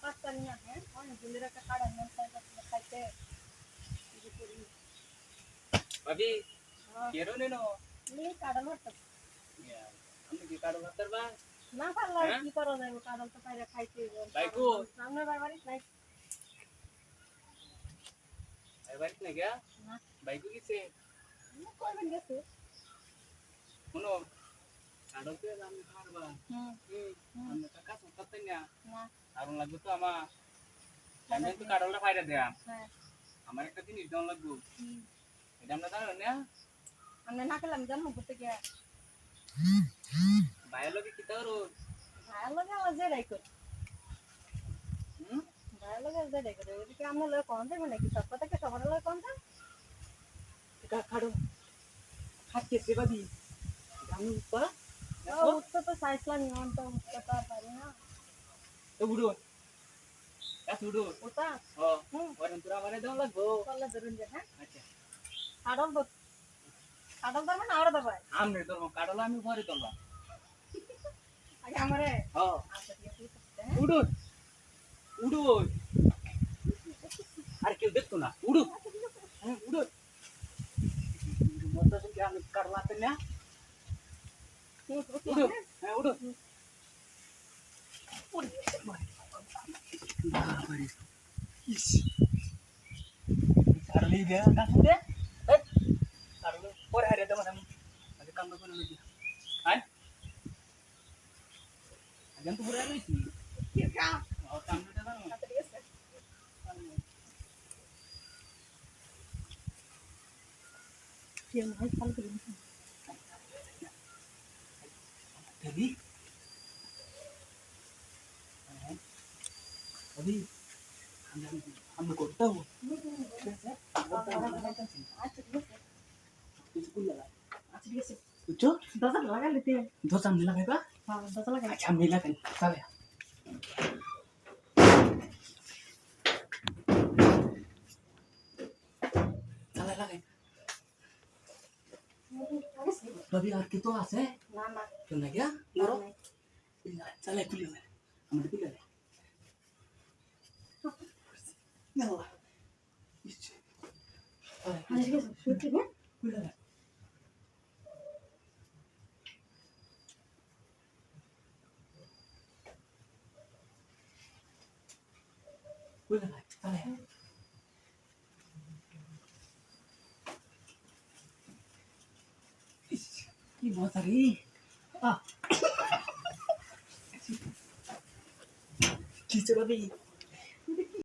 পাঁচটানি না হ্যাঁ অনেক দিনের একটা কাড়া মন খাইতে ভাবি কেরো নেনো নি কাড়া মারতে আমি কি কাড়ো ভাতর বা না পারলা কি করো যাইবো কাড়া তো পাইরা খাইতে বাইকু সামনে বাড়ি নাই আই বাড়ি না গয়া না বাইকু কিছে কইবেন গেছে শুনো কাড়ো তে আমি মারবা আমি টাকা সত্তাতে না না কারণ লাগবে তো আমি তো কাড়োটা ফাইরা দেয়া হ্যাঁ আমার একটা জিনিস দাও লাগবে এটা আমরা জানো না আমরা না খেলাম জানো করতে গিয়া বায়োলজি কি তোর ভালো লাগে আমার যে রাই করি ভালো লাগে যে রাই করি এদিকে আমরা লোক কোন দেব নাকি সব কথা কে সবার লোক কোন দেব এটা কাড়ো খাচ্ছে সেবা দি আমি উপা ও উঠতে তো চাইছিলাম নিয়ম তো উঠতে তো পারি না তো বুড়ো উড়ো ওটা ও ওরেন তোরা আমারে দাও লাগবো কল্লা ধরুন যে হ্যাঁ আচ্ছা কাডল ধরবে না আরো দেবাই আমনে তোর কাড়লা আমি ঘরে তোলবা আগে আমারে হ্যাঁ আচ্ছা ঠিক আছে উড়ো উড়ো আর কেউ দেখতো না উড়ো হ্যাঁ উড়ো মতো সঙ্গে আমি কাড়লাতে না উড়ো হ্যাঁ উড়ো বাবারে ইস কাড়লি দে কাটু দে কাড়লো পরে হারিয়ে দেব আমি আগে কাম করে লই হ্যাঁ আগে তো পরে লইছি কি কাম ও কামটা জানো আচ্ছা ঠিক আছে কি নাই ফল করি Jadi, tadi ambil kota, আচ্ছা ঠিক আছে lucu, দশটা লাগা লিতে dos ambil apa? হ্যাঁ দশটা লাগা Ambil kan, salah ya. Salah lagi. Tapi arti itu ase, না না kena ya, ngoro. Salah kuliah, ambil kuliah. Yalla. আচ্ছা ঠিক আছে সত্যি হ্যাঁ Kuliah. Kuliah, salah ya. কি মশারি কি চলবি